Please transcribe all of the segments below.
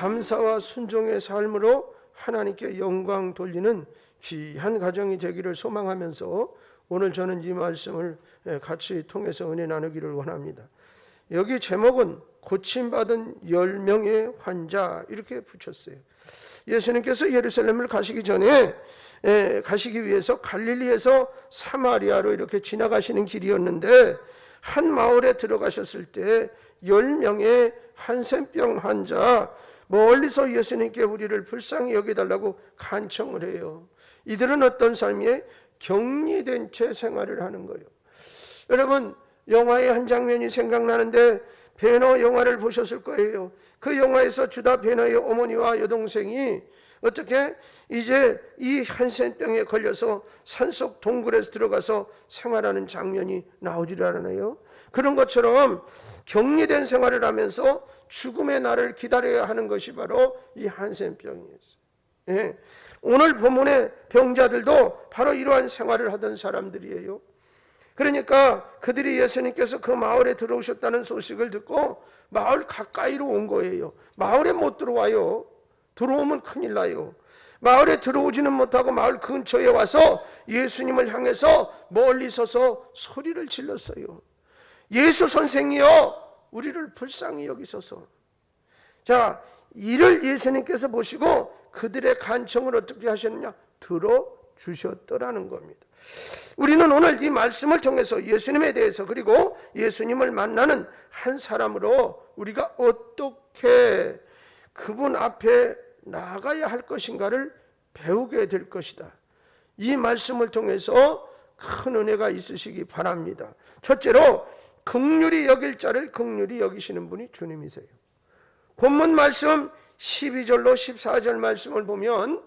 감사와 순종의 삶으로 하나님께 영광 돌리는 귀한 가정이 되기를 소망하면서 오늘 저는 이 말씀을 같이 통해서 은혜 나누기를 원합니다. 여기 제목은 고침받은 10명의 환자 이렇게 붙였어요. 예수님께서 예루살렘을 가시기 전에 가시기 위해서 갈릴리에서 사마리아로 이렇게 지나가시는 길이었는데 한 마을에 들어가셨을 때 10명의 한센병 환자 멀리서 예수님께 우리를 불쌍히 여겨달라고 간청을 해요. 이들은 어떤 삶에 격리된 채 생활을 하는 거예요. 여러분, 영화의 한 장면이 생각나는데 베너 영화를 보셨을 거예요. 그 영화에서 주다 베너의 어머니와 여동생이 어떻게 이제 이 한센병에 걸려서 산속 동굴에서 들어가서 생활하는 장면이 나오질 않아요. 그런 것처럼 격리된 생활을 하면서 죽음의 날을 기다려야 하는 것이 바로 이 한센병이었어요. 오늘 본문의 병자들도 바로 이러한 생활을 하던 사람들이에요. 그러니까 그들이 예수님께서 그 마을에 들어오셨다는 소식을 듣고 마을 가까이로 온 거예요. 마을에 못 들어와요. 들어오면 큰일 나요. 마을에 들어오지는 못하고 마을 근처에 와서 예수님을 향해서 멀리 서서 소리를 질렀어요. 예수 선생이여, 우리를 불쌍히 여기소서. 자, 이를 예수님께서 보시고 그들의 간청을 어떻게 하셨느냐? 들어주셨더라는 겁니다. 우리는 오늘 이 말씀을 통해서 예수님에 대해서 그리고 예수님을 만나는 한 사람으로 우리가 어떻게 그분 앞에 나아가야 할 것인가를 배우게 될 것이다. 이 말씀을 통해서 큰 은혜가 있으시기 바랍니다. 첫째로 긍휼히 여길 자를 긍휼히 여기시는 분이 주님이세요. 본문 말씀 12절로 14절 말씀을 보면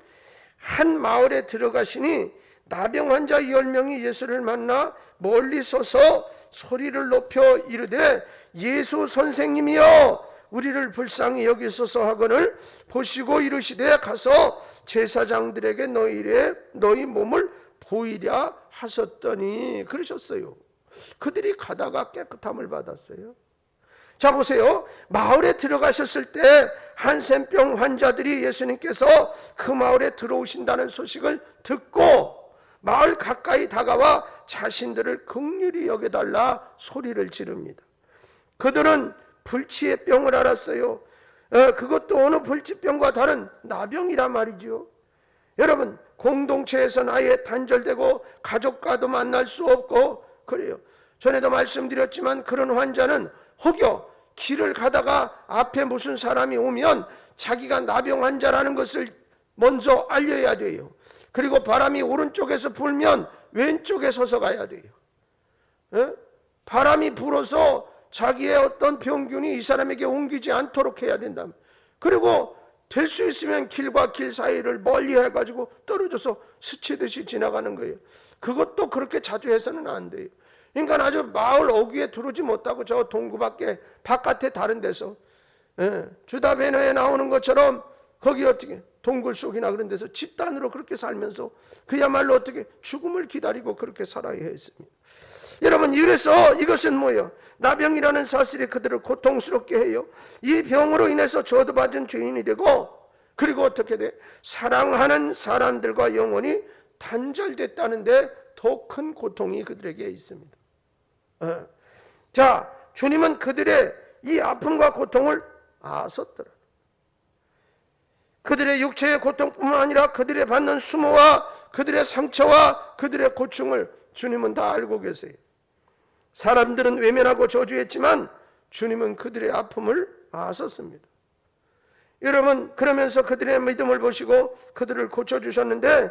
한 마을에 들어가시니 나병 환자 10명이 예수를 만나 멀리 서서 소리를 높여 이르되 예수 선생님이여 우리를 불쌍히 여기소서 하거늘 보시고 이르시되 가서 제사장들에게 너희 몸을 보이랴 하셨더니 그러셨어요. 그들이 가다가 깨끗함을 받았어요. 자, 보세요. 마을에 들어가셨을 때 한센병 환자들이 예수님께서 그 마을에 들어오신다는 소식을 듣고 마을 가까이 다가와 자신들을 긍휼히 여겨달라 소리를 지릅니다. 그들은 불치의 병을 앓았어요. 그것도 어느 불치병과 다른 나병이란 말이죠. 여러분, 공동체에서는 아예 단절되고 가족과도 만날 수 없고 그래요. 전에도 말씀드렸지만 그런 환자는 혹여 길을 가다가 앞에 무슨 사람이 오면 자기가 나병 환자라는 것을 먼저 알려야 돼요. 그리고 바람이 오른쪽에서 불면 왼쪽에 서서 가야 돼요. 바람이 불어서 자기의 어떤 병균이 이 사람에게 옮기지 않도록 해야 된다. 그리고 될 수 있으면 길과 길 사이를 멀리 해가지고 떨어져서 스치듯이 지나가는 거예요. 그것도 그렇게 자주 해서는 안 돼요. 그러니까 아주 마을 어귀에 들어오지 못하고 저 동구 밖에 바깥에 다른 데서 주다 베너에 나오는 것처럼 거기 어떻게 동굴 속이나 그런 데서 집단으로 그렇게 살면서 그야말로 어떻게 죽음을 기다리고 그렇게 살아야 했습니다. 여러분, 이래서 이것은 뭐예요? 나병이라는 사실이 그들을 고통스럽게 해요. 이 병으로 인해서 저주받은 죄인이 되고 그리고 어떻게 돼? 사랑하는 사람들과 영원히 단절됐다는데 더 큰 고통이 그들에게 있습니다. 자, 주님은 그들의 이 아픔과 고통을 아셨더라. 그들의 육체의 고통뿐만 아니라 그들의 받는 수모와 그들의 상처와 그들의 고충을 주님은 다 알고 계세요. 사람들은 외면하고 저주했지만 주님은 그들의 아픔을 아셨습니다. 여러분, 그러면서 그들의 믿음을 보시고 그들을 고쳐주셨는데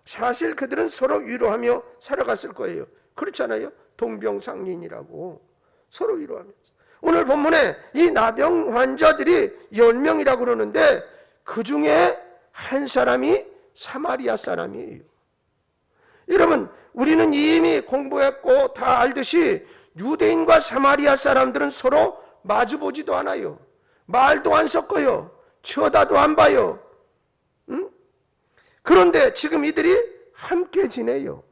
사실 그들은 서로 위로하며 살아갔을 거예요. 그렇잖아요. 동병상련이라고 서로 위로하면서. 오늘 본문에 이 나병 환자들이 10명이라고 그러는데 그 중에 한 사람이 사마리아 사람이에요. 여러분, 우리는 이미 공부했고 다 알듯이 유대인과 사마리아 사람들은 서로 마주보지도 않아요. 말도 안 섞어요. 쳐다도 안 봐요. 그런데 지금 이들이 함께 지내요.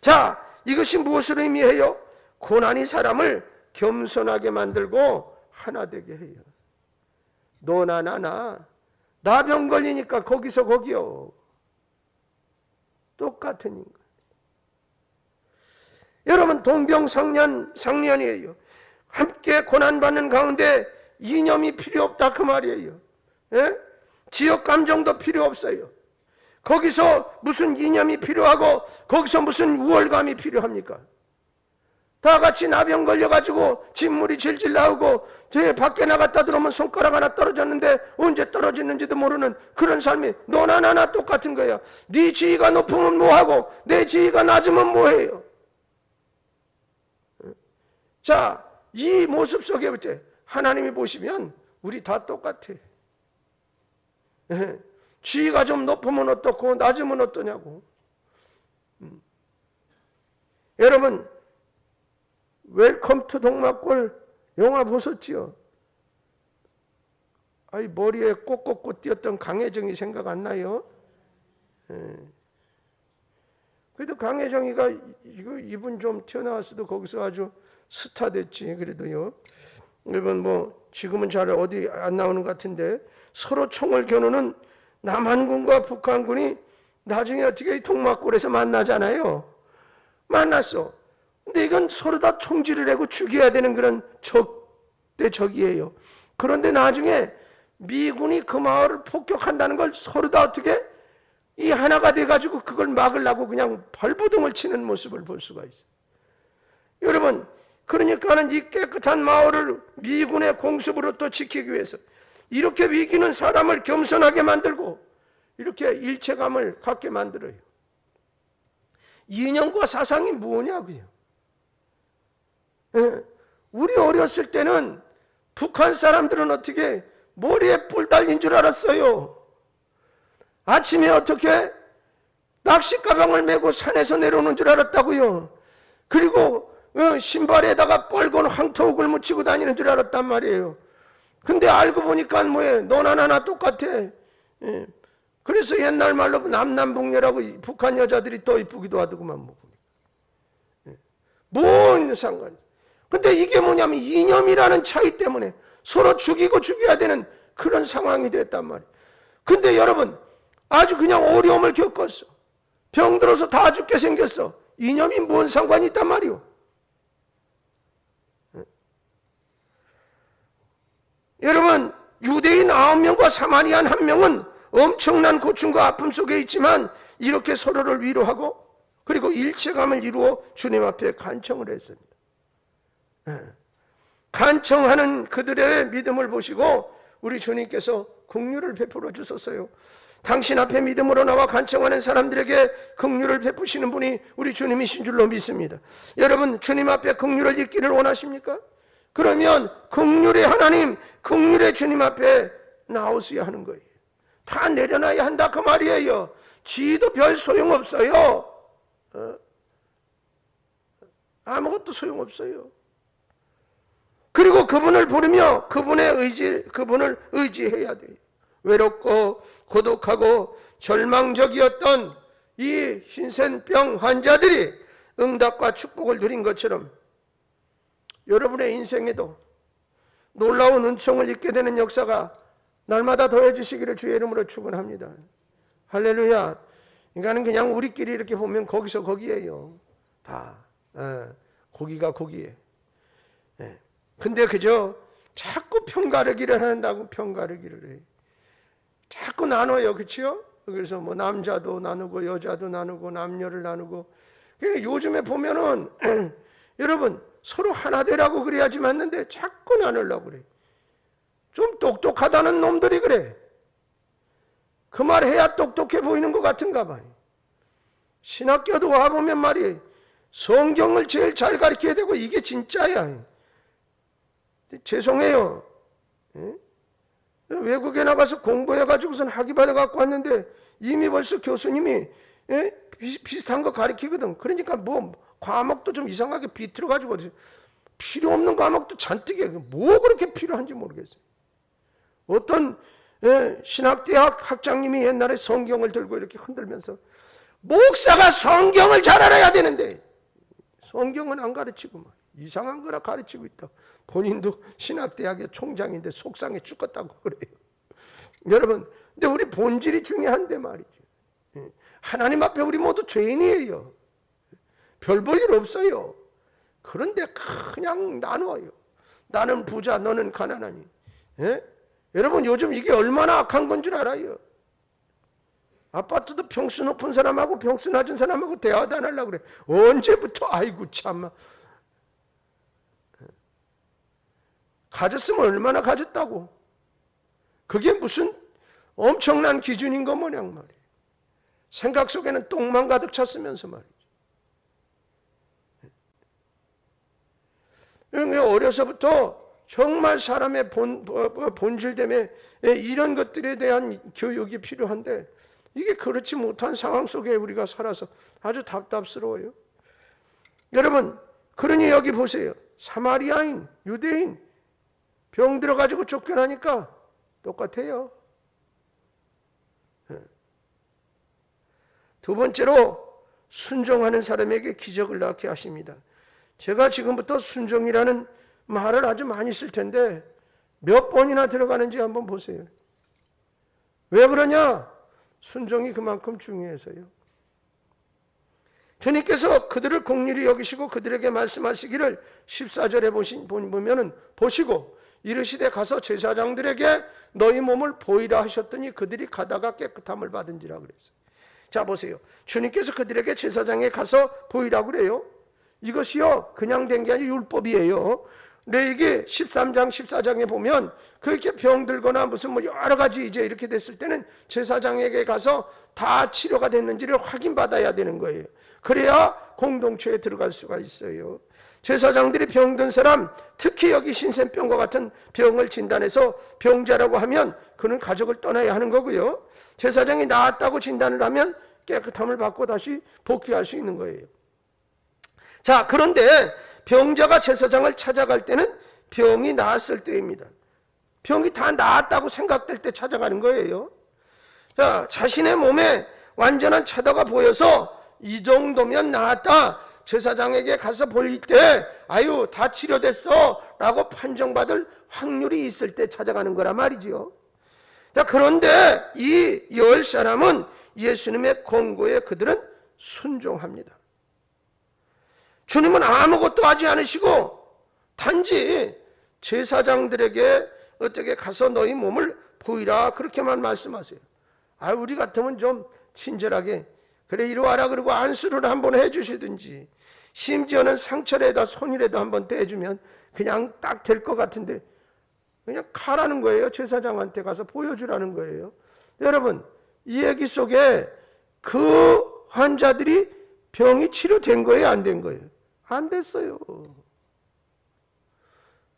자, 이것이 무엇을 의미해요? 고난이 사람을 겸손하게 만들고 하나 되게 해요. 너나 나나 나병 걸리니까 거기서 거기요. 똑같은 인간. 여러분 동병상련이에요. 함께 고난받는 가운데 이념이 필요 없다 그 말이에요. 예? 지역 감정도 필요 없어요. 거기서 무슨 이념이 필요하고 거기서 무슨 우월감이 필요합니까? 다 같이 나병 걸려가지고 진물이 질질 나오고 저 밖에 나갔다 들어오면 손가락 하나 떨어졌는데 언제 떨어졌는지도 모르는 그런 삶이 너나 나나 똑같은 거야. 네 지위가 높으면 뭐하고 내 지위가 낮으면 뭐해요. 자, 이 모습 속에 볼 때 하나님이 보시면 우리 다 똑같아. 지위가 좀 높으면 어떻고 낮으면 어떠냐고. 여러분 웰컴 투 동막골 영화 보셨지요? 아이 머리에 꽃 띄었던 강혜정이 생각 안 나요? 그래도 강혜정이가 이분 좀 튀어나왔어도 거기서 아주 스타 됐지. 그래도요. 여러분 뭐 지금은 잘 어디 안 나오는 것 같은데 서로 총을 겨누는 남한군과 북한군이 나중에 어떻게 동막골에서 만나잖아요. 만났어. 근데 이건 서로 다 총질을 하고 죽여야 되는 그런 적 대 적이에요. 그런데 나중에 미군이 그 마을을 폭격한다는 걸 서로 다 어떻게 이 하나가 돼가지고 그걸 막으려고 그냥 발버둥을 치는 모습을 볼 수가 있어요. 여러분 그러니까는 이 깨끗한 마을을 미군의 공습으로부터 지키기 위해서 이렇게 위기는 사람을 겸손하게 만들고 이렇게 일체감을 갖게 만들어요. 이념과 사상이 뭐냐고요. 우리 어렸을 때는 북한 사람들은 어떻게 머리에 뿔 달린 줄 알았어요. 아침에 어떻게 낚시 가방을 메고 산에서 내려오는 줄 알았다고요. 그리고 신발에다가 빨간 황토옥을 묻히고 다니는 줄 알았단 말이에요. 근데 알고 보니까 뭐예요? 너나 나나 똑같아. 그래서 옛날 말로 남남북녀라고 북한 여자들이 더 이쁘기도 하더구만 뭐. 뭔 상관이? 근데 이게 뭐냐면 이념이라는 차이 때문에 서로 죽이고 죽여야 되는 그런 상황이 됐단 말이에요. 근데 여러분 아주 그냥 어려움을 겪었어. 병들어서 다 죽게 생겼어. 이념이 뭔 상관이 있단 말이오. 여러분 유대인 9명과 사마리안 1명은 엄청난 고충과 아픔 속에 있지만 이렇게 서로를 위로하고 그리고 일체감을 이루어 주님 앞에 간청을 했습니다. 간청하는 그들의 믿음을 보시고 우리 주님께서 긍휼을 베풀어 주셨어요. 당신 앞에 믿음으로 나와 간청하는 사람들에게 긍휼을 베푸시는 분이 우리 주님이신 줄로 믿습니다. 여러분 주님 앞에 긍휼을 잊기를 원하십니까? 그러면 긍휼의 하나님, 긍휼의 주님 앞에 나오셔야 하는 거예요. 다 내려놔야 한다 그 말이에요. 지도 별 소용없어요. 아무것도 소용없어요. 그리고 그분을 부르며 그분을 의지해야 돼요. 외롭고 고독하고 절망적이었던 이 흰센병 환자들이 응답과 축복을 누린 것처럼 여러분의 인생에도 놀라운 은총을 입게 되는 역사가 날마다 더해지시기를 주의 이름으로 축원합니다. 할렐루야. 인간은 그냥 우리끼리 이렇게 보면 거기서 거기에요. 다 거기가 거기에. 근데 그저 자꾸 편가르기를 한다고 편가르기를 해. 자꾸 나눠요. 그렇죠? 그래서 뭐 남자도 나누고 여자도 나누고 남녀를 나누고. 요즘에 보면은 여러분 서로 하나 되라고 그래야지 맞는데 자꾸 나누려고 그래. 좀 똑똑하다는 놈들이 그래. 그 말 해야 똑똑해 보이는 것 같은가 봐요. 신학교도 와보면 말이에요. 성경을 제일 잘 가르쳐야 되고 이게 진짜야. 죄송해요. 외국에 나가서 공부해가지고선 학위 받아갖고 왔는데 이미 벌써 교수님이 비슷한 거 가르치거든. 그러니까 뭐 과목도 좀 이상하게 비틀어가지고 필요 없는 과목도 잔뜩 해. 뭐 그렇게 필요한지 모르겠어요. 어떤 신학대학 학장님이 옛날에 성경을 들고 이렇게 흔들면서 목사가 성경을 잘 알아야 되는데 성경은 안 가르치고 말. 이상한 거라 가르치고 있다. 본인도 신학대학의 총장인데 속상해 죽겠다고 그래요. 여러분, 근데 우리 본질이 중요한데 말이죠. 하나님 앞에 우리 모두 죄인이에요. 별 볼 일 없어요. 그런데 그냥 나눠요. 나는 부자, 너는 가난하니. 예? 여러분, 요즘 이게 얼마나 악한 건 줄 알아요? 아파트도 평수 높은 사람하고 평수 낮은 사람하고 대화도 안 하려고 그래. 언제부터? 아이고 참아. 가졌으면 얼마나 가졌다고. 그게 무슨 엄청난 기준인 거 뭐냐 말이에요. 생각 속에는 똥만 가득 찼으면서 말이죠. 어려서부터 정말 사람의 본질 때문에 이런 것들에 대한 교육이 필요한데 이게 그렇지 못한 상황 속에 우리가 살아서 아주 답답스러워요. 여러분, 그러니 여기 보세요. 사마리아인, 유대인 병 들어가지고 쫓겨나니까 똑같아요. 두 번째로 순종하는 사람에게 기적을 낳게 하십니다. 제가 지금부터 순종이라는 말을 아주 많이 쓸 텐데 몇 번이나 들어가는지 한번 보세요. 왜 그러냐? 순종이 그만큼 중요해서요. 주님께서 그들을 긍휼히 여기시고 그들에게 말씀하시기를 14절에 보면은 보시고 이르시되 가서 제사장들에게 너희 몸을 보이라 하셨더니 그들이 가다가 깨끗함을 받은지라 그랬어요. 자 보세요. 주님께서 그들에게 제사장에 가서 보이라고 그래요. 이것이요 그냥 된 게 아니라 율법이에요. 근데 이게 13장 14장에 보면 그렇게 병들거나 무슨 뭐 여러 가지 이제 이렇게 됐을 때는 제사장에게 가서 다 치료가 됐는지를 확인받아야 되는 거예요. 그래야 공동체에 들어갈 수가 있어요. 제사장들이 병든 사람, 특히 여기 신센병과 같은 병을 진단해서 병자라고 하면 그는 가족을 떠나야 하는 거고요. 제사장이 나았다고 진단을 하면 깨끗함을 받고 다시 복귀할 수 있는 거예요. 자, 그런데 병자가 제사장을 찾아갈 때는 병이 나았을 때입니다. 병이 다 나았다고 생각될 때 찾아가는 거예요. 자, 자신의 몸에 완전한 차도가 보여서 이 정도면 나았다. 제사장에게 가서 볼 때 아유 다 치료됐어 라고 판정받을 확률이 있을 때 찾아가는 거란 말이죠. 자, 그런데 이 10사람은 예수님의 권고에 그들은 순종합니다. 주님은 아무것도 하지 않으시고 단지 제사장들에게 어떻게 가서 너희 몸을 보이라 그렇게만 말씀하세요. 아, 우리 같으면 좀 친절하게 그래 이리 와라 그러고 안수를 한번 해주시든지 심지어는 상처에다 손이라도 한번 떼주면 그냥 딱 될 것 같은데 그냥 가라는 거예요. 제사장한테 가서 보여주라는 거예요. 여러분, 이 얘기 속에 그 환자들이 병이 치료된 거예요? 안 된 거예요? 안 됐어요.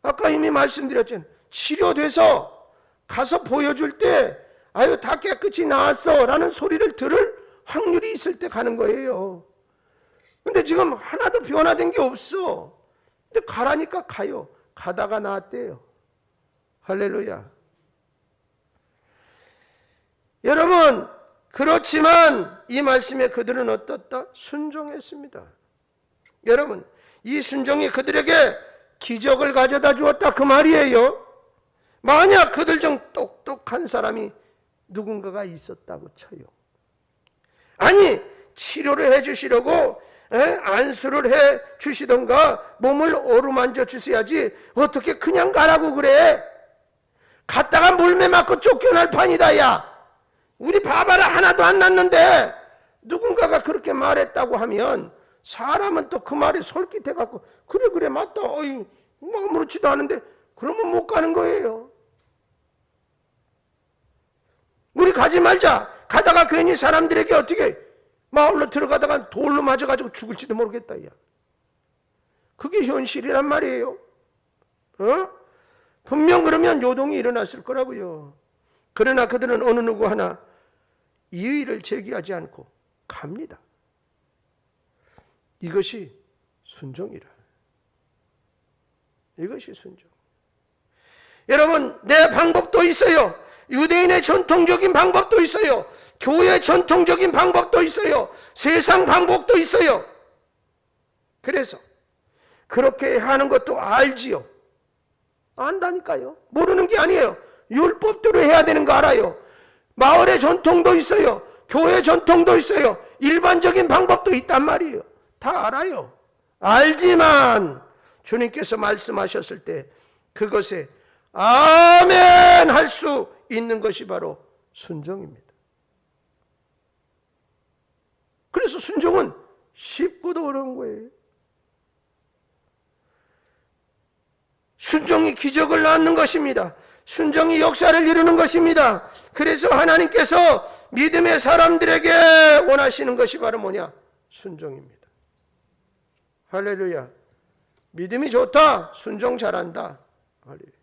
아까 이미 말씀드렸잖아요. 치료돼서 가서 보여줄 때 아유 다 깨끗이 나았어 라는 소리를 들을 확률이 있을 때 가는 거예요. 근데 지금 하나도 변화된 게 없어. 근데 가라니까 가요. 가다가 나았대요. 할렐루야. 여러분, 그렇지만 이 말씀에 그들은 어떻다? 순종했습니다. 여러분, 이 순종이 그들에게 기적을 가져다 주었다 그 말이에요. 만약 그들 중 똑똑한 사람이 누군가가 있었다고 쳐요. 아니, 치료를 해 주시려고 안수를 해 주시던가 몸을 어루만져 주셔야지 어떻게 그냥 가라고 그래. 갔다가 몰매 맞고 쫓겨날 판이다. 야, 우리 봐봐라 하나도 안 났는데. 누군가가 그렇게 말했다고 하면 사람은 또 그 말에 솔깃해갖고 그래 맞다. 어이 뭐 아무렇지도 않은데 그러면 못 가는 거예요. 우리 가지 말자. 가다가 괜히 사람들에게 어떻게 마을로 들어가다가 돌로 맞아가지고 죽을지도 모르겠다. 야. 그게 현실이란 말이에요. 분명 그러면 요동이 일어났을 거라고요. 그러나 그들은 어느 누구 하나 이의를 제기하지 않고 갑니다. 이것이 순종이라. 이것이 순종. 여러분, 내 방법도 있어요. 유대인의 전통적인 방법도 있어요. 교회의 전통적인 방법도 있어요. 세상 방법도 있어요. 그래서 그렇게 하는 것도 알지요. 안다니까요. 모르는 게 아니에요. 율법대로 해야 되는 거 알아요. 마을의 전통도 있어요. 교회 전통도 있어요. 일반적인 방법도 있단 말이에요. 다 알아요. 알지만 주님께서 말씀하셨을 때 그것에 아멘 할 수 있는 것이 바로 순종입니다. 그래서 순종은 쉽고도 어려운 거예요. 순종이 기적을 낳는 것입니다. 순종이 역사를 이루는 것입니다. 그래서 하나님께서 믿음의 사람들에게 원하시는 것이 바로 뭐냐? 순종입니다. 할렐루야. 믿음이 좋다. 순종 잘한다. 할렐루야.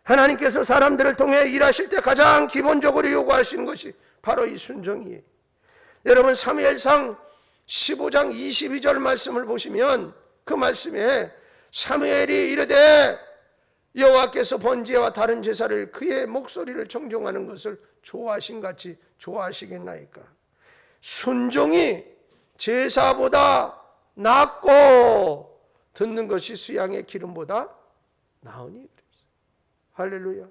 하나님께서 사람들을 통해 일하실 때 가장 기본적으로 요구하시는 것이 바로 이 순종이에요. 여러분 사무엘상 15장 22절 말씀을 보시면 그 말씀에 사무엘이 이르되 여호와께서 번제와 다른 제사를 그의 목소리를 청종하는 것을 좋아하신 같이 좋아하시겠나이까. 순종이 제사보다 낫고 듣는 것이 수양의 기름보다 나으니. 할렐루야.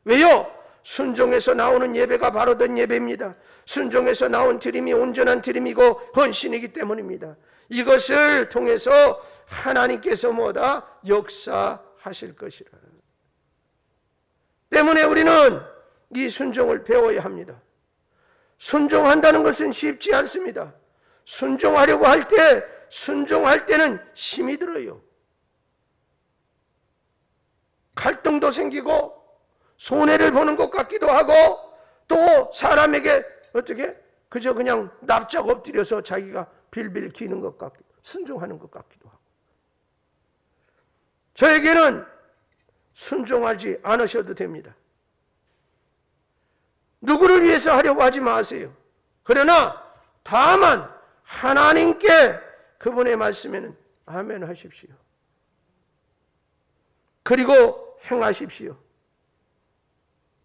왜요? 순종에서 나오는 예배가 바로된 예배입니다. 순종에서 나온 드림이 온전한 드림이고 헌신이기 때문입니다. 이것을 통해서 하나님께서 뭐다? 역사하실 것이라. 때문에 우리는 이 순종을 배워야 합니다. 순종한다는 것은 쉽지 않습니다. 순종하려고 할 때는 힘이 들어요. 갈등도 생기고 손해를 보는 것 같기도 하고 또 사람에게 어떻게 그저 그냥 납작 엎드려서 자기가 빌빌 기는 것 같기도 순종하는 것 같기도 하고. 저에게는 순종하지 않으셔도 됩니다. 누구를 위해서 하려고 하지 마세요. 그러나 다만 하나님께 그분의 말씀에는 아멘 하십시오. 그리고 행하십시오.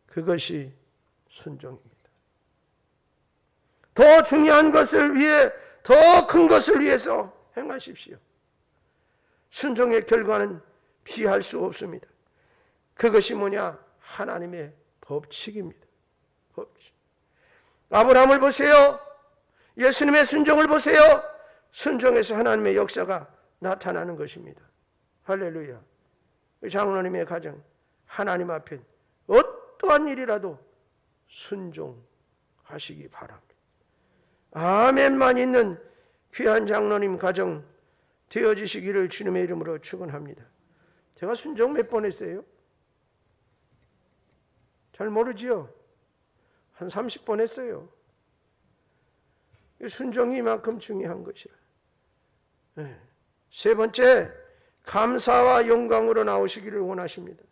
그것이 순종입니다. 더 중요한 것을 위해, 더 큰 것을 위해서 행하십시오. 순종의 결과는 피할 수 없습니다. 그것이 뭐냐? 하나님의 법칙입니다. 법칙. 아브라함을 보세요. 예수님의 순종을 보세요. 순종에서 하나님의 역사가 나타나는 것입니다. 할렐루야. 장로님의 가정, 하나님 앞에 어떠한 일이라도 순종하시기 바랍니다. 아멘만 있는 귀한 장로님 가정 되어지시기를 주님의 이름으로 축원합니다. 제가 순종 몇 번 했어요? 잘 모르지요? 한 30번 했어요. 순종이 이만큼 중요한 것이라. 세 번째, 감사와 영광으로 나오시기를 원하십니다.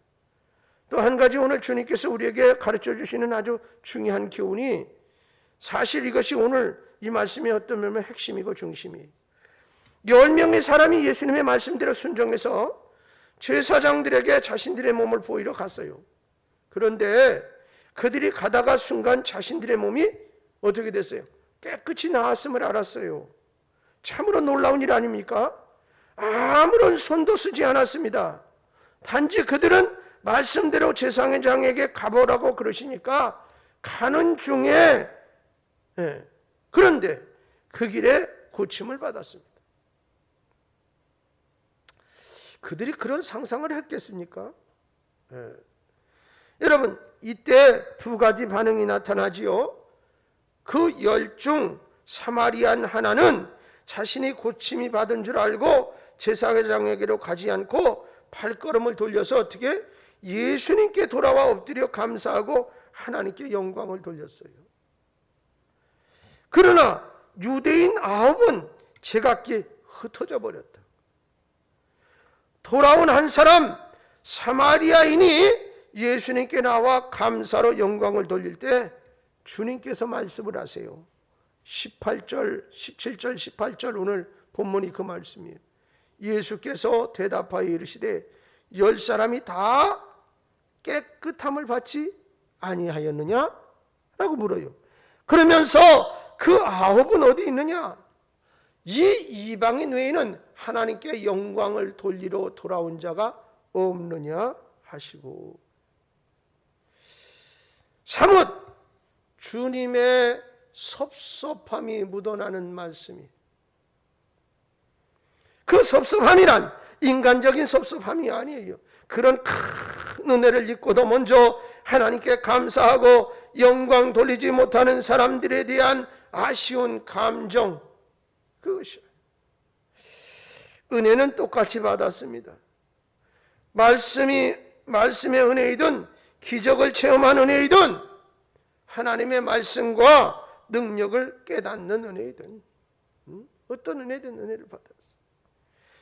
또 한 가지 오늘 주님께서 우리에게 가르쳐 주시는 아주 중요한 교훈이, 사실 이것이 오늘 이 말씀의 어떤 면에 핵심이고 중심이에요. 10명의 사람이 예수님의 말씀대로 순종해서 제사장들에게 자신들의 몸을 보이러 갔어요. 그런데 그들이 가다가 순간 자신들의 몸이 어떻게 됐어요? 깨끗이 나았음을 알았어요. 참으로 놀라운 일 아닙니까? 아무런 손도 쓰지 않았습니다. 단지 그들은 말씀대로 제사장에게 가보라고 그러시니까 가는 중에, 그런데 그 길에 고침을 받았습니다. 그들이 그런 상상을 했겠습니까? 여러분, 이때 두 가지 반응이 나타나지요. 그 10 중 사마리안 하나는 자신이 고침이 받은 줄 알고 제사장에게로 가지 않고 발걸음을 돌려서 어떻게 예수님께 돌아와 엎드려 감사하고 하나님께 영광을 돌렸어요. 그러나 유대인 9은 제각기 흩어져 버렸다. 돌아온 한 사람 사마리아인이 예수님께 나와 감사로 영광을 돌릴 때 주님께서 말씀을 하세요. 18절, 17절, 18절 오늘 본문이 그 말씀이에요. 예수께서 대답하여 이르시되 10사람이 다 깨끗함을 받지 아니하였느냐? 라고 물어요. 그러면서 그 9은 어디 있느냐? 이 이방인 외에는 하나님께 영광을 돌리러 돌아온 자가 없느냐 하시고, 사뭇 주님의 섭섭함이 묻어나는 말씀이, 그 섭섭함이란 인간적인 섭섭함이 아니에요. 그런 큰 은혜를 입고도 먼저 하나님께 감사하고 영광 돌리지 못하는 사람들에 대한 아쉬운 감정, 그것이요. 은혜는 똑같이 받았습니다. 말씀의 은혜이든 기적을 체험한 은혜이든 하나님의 말씀과 능력을 깨닫는 은혜이든 어떤 은혜든 은혜를 받았어요.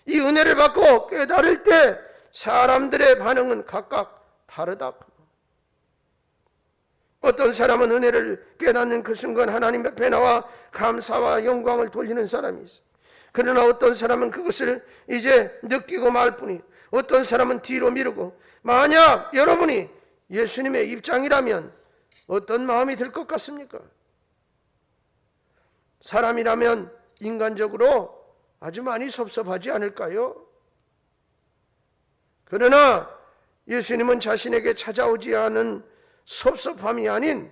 이 은혜를 받고 깨달을 때 사람들의 반응은 각각 다르다. 어떤 사람은 은혜를 깨닫는 그 순간 하나님 앞에 나와 감사와 영광을 돌리는 사람이 있어요. 그러나 어떤 사람은 그것을 이제 느끼고 말 뿐이, 어떤 사람은 뒤로 미루고, 만약 여러분이 예수님의 입장이라면 어떤 마음이 들 것 같습니까? 사람이라면 인간적으로 아주 많이 섭섭하지 않을까요? 그러나 예수님은 자신에게 찾아오지 않은 섭섭함이 아닌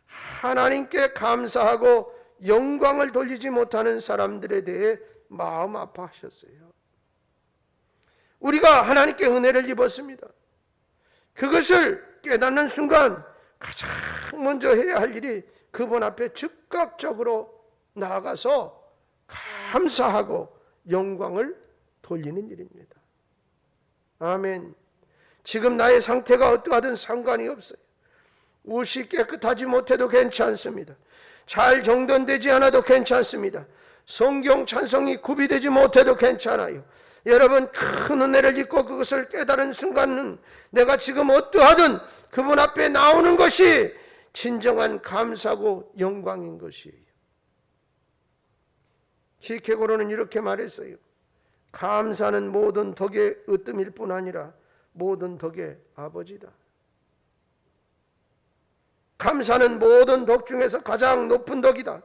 하나님께 감사하고 영광을 돌리지 못하는 사람들에 대해 마음 아파하셨어요. 우리가 하나님께 은혜를 입었습니다. 그것을 깨닫는 순간 가장 먼저 해야 할 일이 그분 앞에 즉각적으로 나아가서 감사하고 영광을 돌리는 일입니다. 아멘. 지금 나의 상태가 어떠하든 상관이 없어요. 옷이 깨끗하지 못해도 괜찮습니다. 잘 정돈되지 않아도 괜찮습니다. 성경 찬송이 구비되지 못해도 괜찮아요. 여러분, 큰 은혜를 입고 그것을 깨달은 순간은 내가 지금 어떠하든 그분 앞에 나오는 것이 진정한 감사고 영광인 것이에요. 키케고로는 이렇게 말했어요. 감사는 모든 덕의 으뜸일 뿐 아니라 모든 덕의 아버지다. 감사는 모든 덕 중에서 가장 높은 덕이다.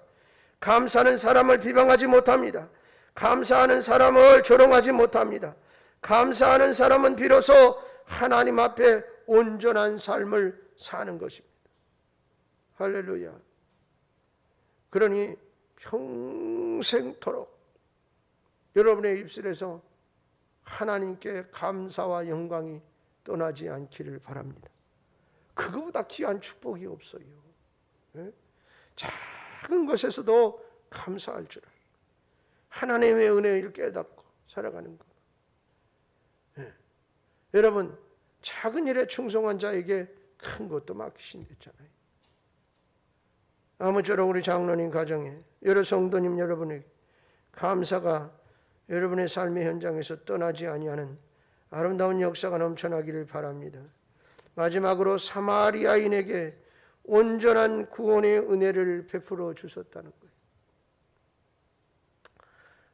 감사는 사람을 비방하지 못합니다. 감사하는 사람을 조롱하지 못합니다. 감사하는 사람은 비로소 하나님 앞에 온전한 삶을 사는 것입니다. 할렐루야. 그러니 평생토록 여러분의 입술에서 하나님께 감사와 영광이 떠나지 않기를 바랍니다. 그거보다 귀한 축복이 없어요. 작은 것에서도 감사할 줄 알고 하나님의 은혜를 깨닫고 살아가는 것. 여러분, 작은 일에 충성한 자에게 큰 것도 맡기신댔잖아요. 아무쪼록 우리 장로님 가정에, 여러 성도님 여러분에게 감사가 여러분의 삶의 현장에서 떠나지 아니하는 아름다운 역사가 넘쳐나기를 바랍니다. 마지막으로 사마리아인에게 온전한 구원의 은혜를 베풀어 주셨다는 거예요.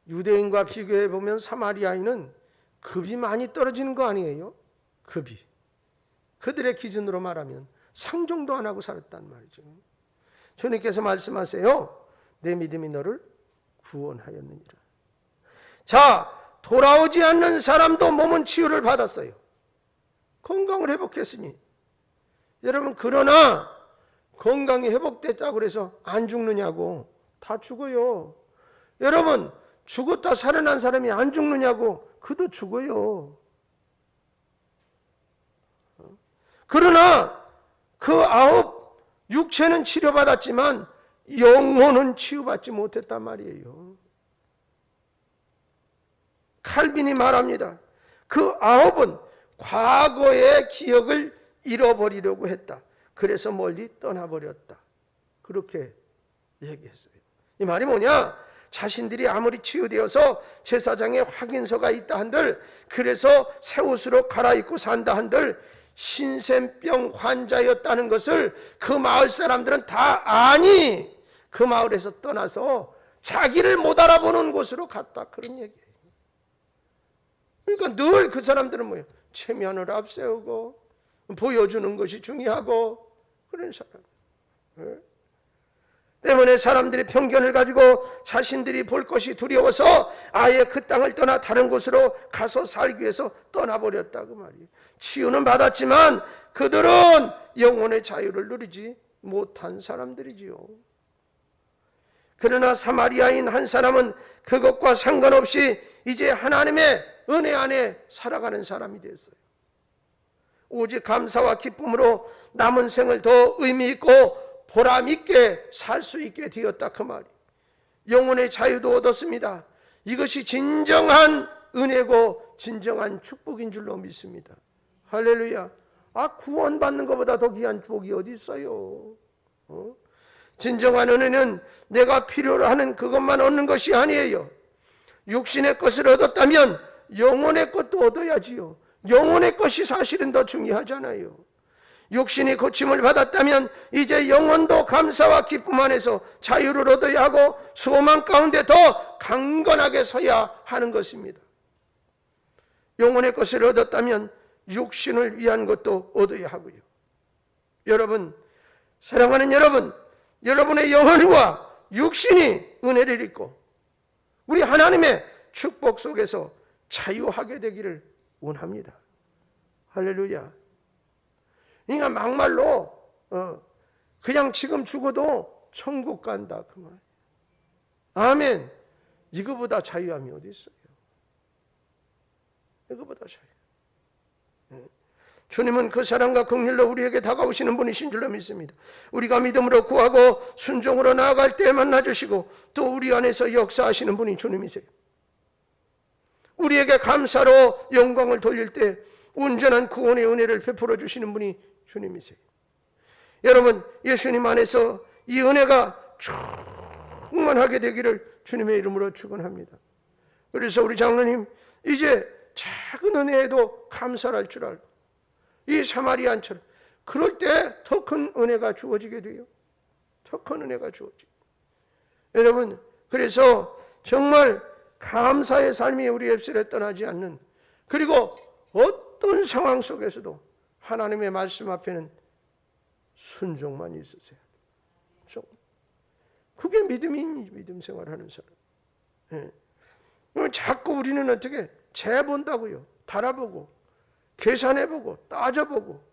유대인과 비교해 보면 사마리아인은 급이 많이 떨어지는 거 아니에요? 급이. 그들의 기준으로 말하면 상종도 안 하고 살았단 말이죠. 주님께서 말씀하세요. 내 믿음이 너를 구원하였느니라. 자, 돌아오지 않는 사람도 몸은 치유를 받았어요. 건강을 회복했으니. 여러분, 그러나 건강이 회복됐다고 해서 안 죽느냐고. 다 죽어요. 여러분, 죽었다 살아난 사람이 안 죽느냐고. 그도 죽어요. 그러나 그 아홉 육체는 치료받았지만 영혼은 치유받지 못했단 말이에요. 칼빈이 말합니다. 그 아홉은 과거의 기억을 잃어버리려고 했다. 그래서 멀리 떠나버렸다. 그렇게 얘기했어요. 이 말이 뭐냐? 자신들이 아무리 치유되어서 제사장의 확인서가 있다 한들, 그래서 새 옷으로 갈아입고 산다 한들 신샘병 환자였다는 것을 그 마을 사람들은 다 아니, 그 마을에서 떠나서 자기를 못 알아보는 곳으로 갔다. 그런 얘기예요. 그러니까 늘 그 사람들은 뭐예요? 체면을 앞세우고 보여주는 것이 중요하고 그런 사람. 때문에 사람들이 편견을 가지고 자신들이 볼 것이 두려워서 아예 그 땅을 떠나 다른 곳으로 가서 살기 위해서 떠나버렸다고 말이에요. 치유는 받았지만 그들은 영혼의 자유를 누리지 못한 사람들이지요. 그러나 사마리아인 한 사람은 그것과 상관없이 이제 하나님의 은혜 안에 살아가는 사람이 됐어요. 오직 감사와 기쁨으로 남은 생을 더 의미 있고 보람 있게 살 수 있게 되었다 그 말이. 영혼의 자유도 얻었습니다. 이것이 진정한 은혜고 진정한 축복인 줄로 믿습니다. 할렐루야. 구원받는 것보다 더 귀한 복이 어디 있어요? 진정한 은혜는 내가 필요로 하는 그것만 얻는 것이 아니에요. 육신의 것을 얻었다면 영혼의 것도 얻어야지요. 영혼의 것이 사실은 더 중요하잖아요. 육신이 고침을 받았다면 이제 영혼도 감사와 기쁨 안에서 자유를 얻어야 하고 소망 가운데 더 강건하게 서야 하는 것입니다. 영혼의 것을 얻었다면 육신을 위한 것도 얻어야 하고요. 여러분, 사랑하는 여러분, 여러분의 영혼과 육신이 은혜를 입고 우리 하나님의 축복 속에서 자유하게 되기를 원합니다. 할렐루야. 그러니까 막말로 그냥 지금 죽어도 천국 간다 그 말. 아멘. 이거보다 자유함이 어디 있어요? 이거보다 자유. 주님은 그 사랑과 긍휼로 우리에게 다가오시는 분이신 줄로 믿습니다. 우리가 믿음으로 구하고 순종으로 나아갈 때 만나주시고 또 우리 안에서 역사하시는 분이 주님이세요. 우리에게 감사로 영광을 돌릴 때 온전한 구원의 은혜를 베풀어 주시는 분이 주님이세요. 여러분, 예수님 안에서 이 은혜가 충만하게 되기를 주님의 이름으로 축원합니다. 그래서 우리 장로님 이제 작은 은혜에도 감사할 줄 알고 이 사마리아인처럼 그럴 때 더 큰 은혜가 주어지게 돼요. 더 큰 은혜가 주어지고. 여러분, 그래서 정말 감사의 삶이 우리 입술에 떠나지 않는, 그리고 어떤 상황 속에서도 하나님의 말씀 앞에는 순종만 있으세요. 그게 믿음 생활하는 사람. 자꾸 우리는 어떻게 재본다고요. 달아보고 계산해보고 따져보고,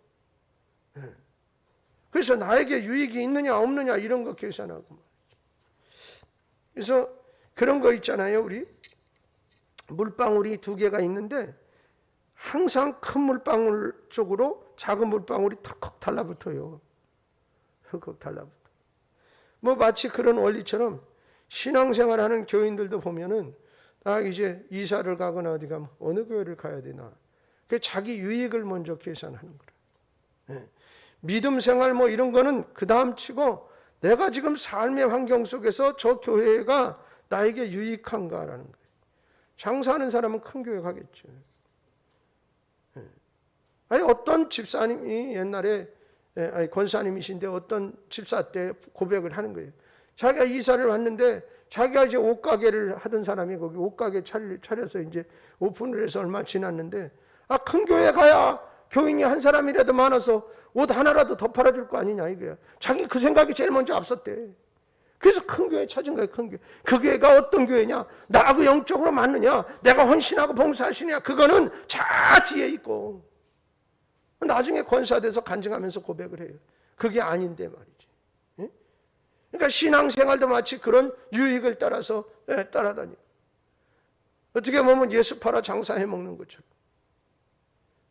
그래서 나에게 유익이 있느냐 없느냐 이런 거 계산하고. 그래서 그런 거 있잖아요. 우리 물방울이 두 개가 있는데 항상 큰 물방울 쪽으로 작은 물방울이 턱 달라붙어요. 턱 달라붙어. 뭐 마치 그런 원리처럼 신앙생활하는 교인들도 보면은 딱 이제 이사를 가거나 어디 가면 어느 교회를 가야 되나, 그 자기 유익을 먼저 계산하는 거라. 믿음 생활 뭐 이런 거는 그 다음 치고 내가 지금 삶의 환경 속에서 저 교회가 나에게 유익한가라는 거예요. 장사하는 사람은 큰 교회 가겠죠. 아니 어떤 집사님이 옛날에 권사님이신데 어떤 집사 때 고백을 하는 거예요. 자기가 이사를 왔는데 자기가 이제 옷가게를 하던 사람이 거기 옷가게 차려서 이제 오픈을 해서 얼마 지났는데 큰 교회 가야 교인이 한 사람이라도 많아서 옷 하나라도 더 팔아줄 거 아니냐 이거야. 자기 그 생각이 제일 먼저 앞섰대. 그래서 큰 교회 찾은 거야. 큰 교회. 그 교회가 어떤 교회냐, 나하고 영적으로 맞느냐, 내가 헌신하고 봉사하시냐, 그거는 자 뒤에 있고 나중에 권사돼서 간증하면서 고백을 해요. 그게 아닌데 말이지. 그러니까 신앙생활도 마치 그런 유익을 따라서 따라다니고, 어떻게 보면 예수 팔아 장사해 먹는 것처럼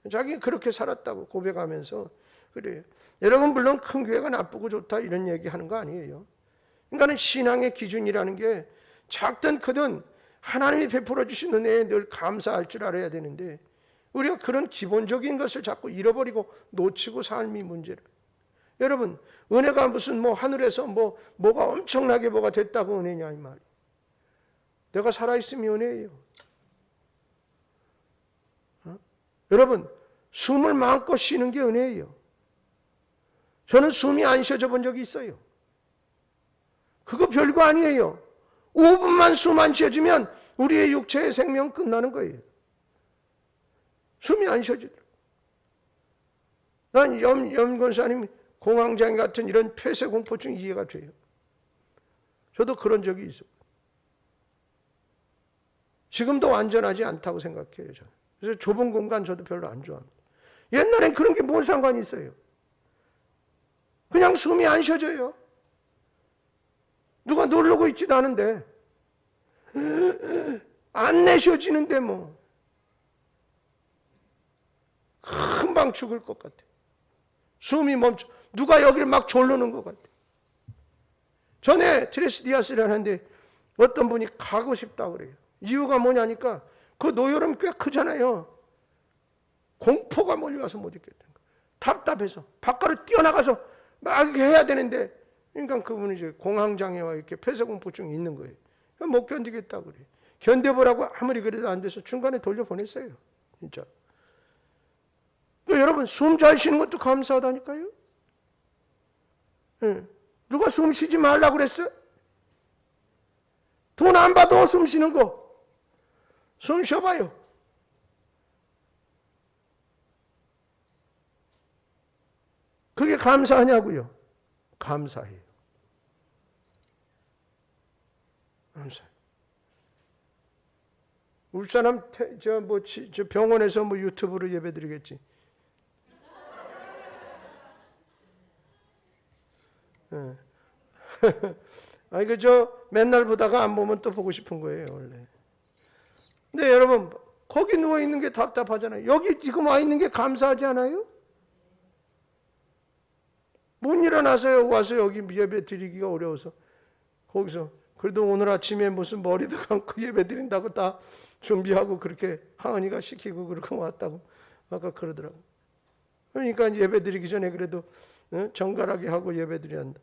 자기 그렇게 살았다고 고백하면서 그래요. 여러분, 물론 큰 교회가 나쁘고 좋다 이런 얘기하는 거 아니에요. 그러니까 신앙의 기준이라는 게 작든 크든 하나님이 베풀어 주신 은혜에 늘 감사할 줄 알아야 되는데 우리가 그런 기본적인 것을 자꾸 잃어버리고 놓치고 삶이 문제라. 여러분, 은혜가 무슨 뭐 하늘에서 뭐가 엄청나게 뭐가 됐다고 은혜냐 이 말이에요. 내가 살아있으면 은혜예요. 여러분, 숨을 마음껏 쉬는 게 은혜예요. 저는 숨이 안 쉬어져 본 적이 있어요. 그거 별거 아니에요. 5분만 숨 안 쉬어지면 우리의 육체의 생명 끝나는 거예요. 숨이 안 쉬어지더라고요. 난 염 권사님 공황장애 같은 이런 폐쇄공포증 이해가 돼요. 저도 그런 적이 있어요. 지금도 완전하지 않다고 생각해요. 저는. 그래서 좁은 공간 저도 별로 안 좋아합니다. 옛날엔 그런 게 뭔 상관이 있어요. 그냥 숨이 안 쉬어져요. 누가 누르고 있지도 않은데 안 내쉬어지는데 뭐 금방 죽을 것 같아. 숨이 멈춰. 누가 여기를 막 졸르는 것 같아. 전에 트레스디아스를 하는데 어떤 분이 가고 싶다고 그래요. 이유가 뭐냐니까 그 노여름 꽤 크잖아요. 공포가 몰려와서 못 있겠다는 거예요. 답답해서 바깥으로 뛰어나가서 막 이렇게 해야 되는데, 그러니까 그분이 이제 공황장애와 이렇게 폐쇄공포증이 있는 거예요. 못 견디겠다고 그래요. 견뎌보라고 아무리 그래도 안 돼서 중간에 돌려보냈어요. 진짜. 여러분, 숨 잘 쉬는 것도 감사하다니까요. 네. 누가 숨 쉬지 말라고 그랬어요? 돈 안 받아 숨 쉬는 거. 숨 쉬어봐요. 그게 감사하냐고요? 감사해요. 감사해요. 우리 사람 저 병원에서 뭐 유튜브로 예배드리겠지. 네. 아니 그저 맨날 보다가 안 보면 또 보고 싶은 거예요 원래. 근데 여러분 거기 누워 있는 게 답답하잖아요. 여기 지금 와 있는 게 감사하지 않아요? 못 일어나서요. 와서 여기 예배 드리기가 어려워서 거기서 그래도 오늘 아침에 무슨 머리도 감고 예배 드린다고 다 준비하고 그렇게 하은이가 시키고 그렇게 왔다고 아까 그러더라고. 그러니까 예배 드리기 전에 그래도 정갈하게 하고 예배 드려야 한다.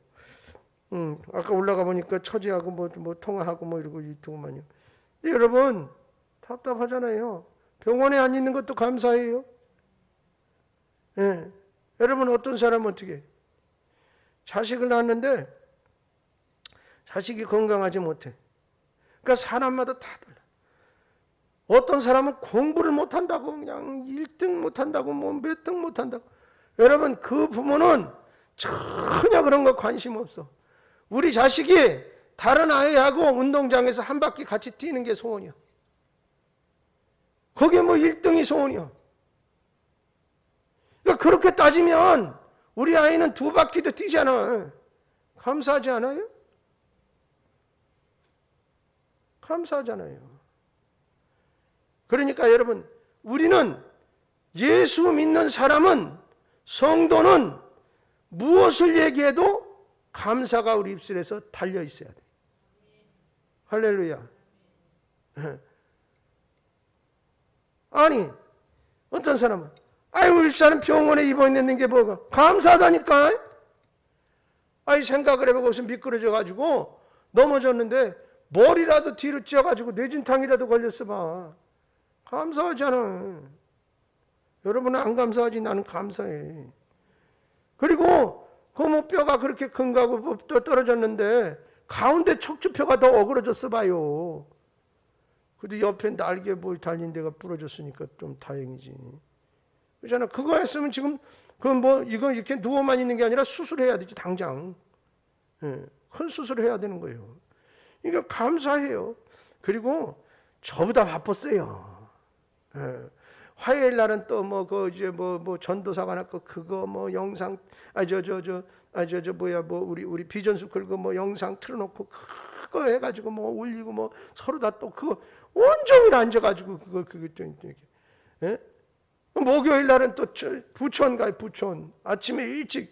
아까 올라가 보니까 처제하고 뭐 통화하고 뭐 이러고 있더구만요. 근데 여러분 답답하잖아요. 병원에 안 있는 것도 감사해요. 예. 여러분 어떤 사람은 어떻게 자식을 낳았는데 자식이 건강하지 못해. 그러니까 사람마다 다 달라. 어떤 사람은 공부를 못한다고 그냥 1등 못한다고 뭐 몇 등 못한다고. 여러분 그 부모는 전혀 그런 거 관심 없어. 우리 자식이 다른 아이하고 운동장에서 한 바퀴 같이 뛰는 게 소원이야. 그게 뭐 1등이 소원이야. 그러니까 그렇게 따지면 우리 아이는 2바퀴도 뛰잖아. 감사하지 않아요? 감사하잖아요. 그러니까 여러분 우리는 예수 믿는 사람은 성도는 무엇을 얘기해도 감사가 우리 입술에서 달려 있어야 돼. 할렐루야. 아니 어떤 사람은 아이 우리 사람 병원에 입원했는 게 뭐가 감사하다니까. 아이 생각을 해보고 무슨 미끄러져 가지고 넘어졌는데 머리라도 뒤로 찧어가지고 뇌진탕이라도 걸렸어 봐. 감사하잖아. 여러분은 안 감사하지. 나는 감사해. 그리고 그 뭐 뼈가 그렇게 큰 거하고 또 떨어졌는데 가운데 척추뼈가 더 어그러졌어 봐요. 근데 옆에 날개 뭐 달린 데가 부러졌으니까 좀 다행이지. 그렇잖아. 그거 했으면 지금 그건 뭐 이거 이렇게 누워만 있는 게 아니라 수술해야 되지 당장. 예, 큰 수술을 해야 되는 거예요. 그러니까 감사해요. 그리고 저보다 바빴어요. 예. 화요일 날은 또 뭐 그 이제 뭐 전도사가 났고 그거 뭐 영상 우리 비전수 걸고 뭐 영상 틀어놓고 그거 해가지고 뭐 올리고 뭐 서로 다 또 그거 온종일 앉아가지고 그거 이렇게. 예? 목요일 날은 또 부천 가요. 부천 아침에 일찍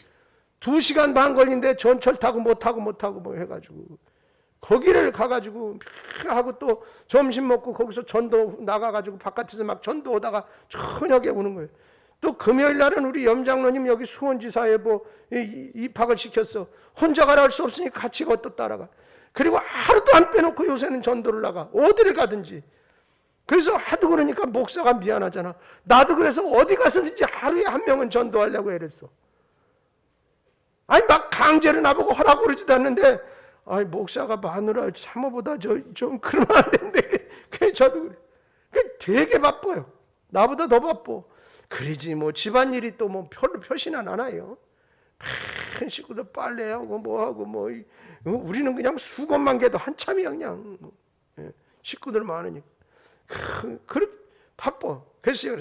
2시간 반 걸린데 전철 타고 못 타고 뭐 해가지고 거기를 가가지고 하고 또 점심 먹고 거기서 전도 나가가지고 바깥에서 막 전도오다가 저녁에 오는 거예요. 또 금요일 날은 우리 염장로님 여기 수원지사에 뭐 입학을 시켰어. 혼자 가라 할 수 없으니 같이 또 따라가. 그리고 하루도 안 빼놓고 요새는 전도를 나가. 어디를 가든지. 그래서 하도 그러니까 목사가 미안하잖아. 나도 그래서 어디 가서든지 하루에 한 명은 전도하려고 애랬어. 아니 막 강제로 나보고 하라고 그러지도 않는데 아이 목사가 마누라 사모보다 좀 그러면 안 되는데 그래 저도 그래. 되게 바빠요. 나보다 더 바빠. 그러지 뭐 집안일이 또 뭐 별로 표시는 안 해요. 큰 식구들 빨래하고 뭐하고 우리는 그냥 수건만 개도 한참이야 그냥. 식구들 많으니까 그렇게 바빠. 그랬어요.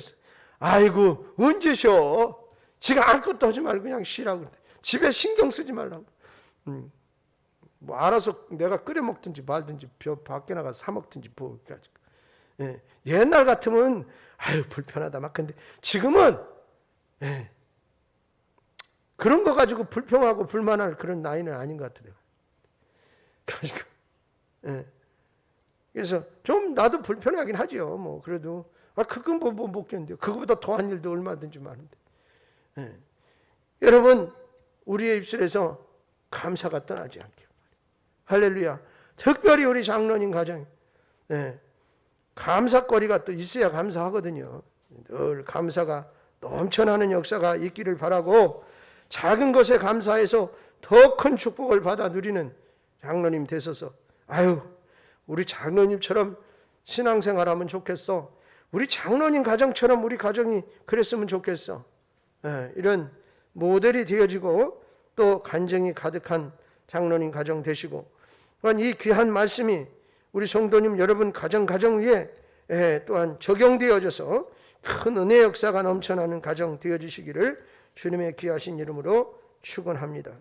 아이고 언제 쉬어? 지가 아무것도 하지 말고 그냥 쉬라고 그래. 집에 신경 쓰지 말라고. 뭐 알아서 내가 끓여 먹든지 말든지 밖에 나가 사 먹든지 부어가지고. 옛날 같으면 아유 불편하다 막. 근데 지금은 그런 거 가지고 불평하고 불만할 그런 나이는 아닌 것 같아요. 그래서 좀 나도 불편하긴 하죠. 뭐 그래도 그건 뭐 못 견뎌. 그거보다 더한 일도 얼마든지 많은데. 여러분 우리의 입술에서 감사가 떠나지 않게. 할렐루야. 특별히 우리 장로님 가정 감사거리가 또 있어야 감사하거든요. 늘 감사가 넘쳐나는 역사가 있기를 바라고 작은 것에 감사해서 더 큰 축복을 받아 누리는 장로님 되소서. 아유 우리 장로님처럼 신앙생활하면 좋겠어. 우리 장로님 가정처럼 우리 가정이 그랬으면 좋겠어. 이런 모델이 되어지고 또 간증이 가득한 장로님 가정 되시고, 이 귀한 말씀이 우리 성도님 여러분 가정 위에 또한 적용되어져서 큰 은혜 역사가 넘쳐나는 가정 되어지시기를 주님의 귀하신 이름으로 축원합니다.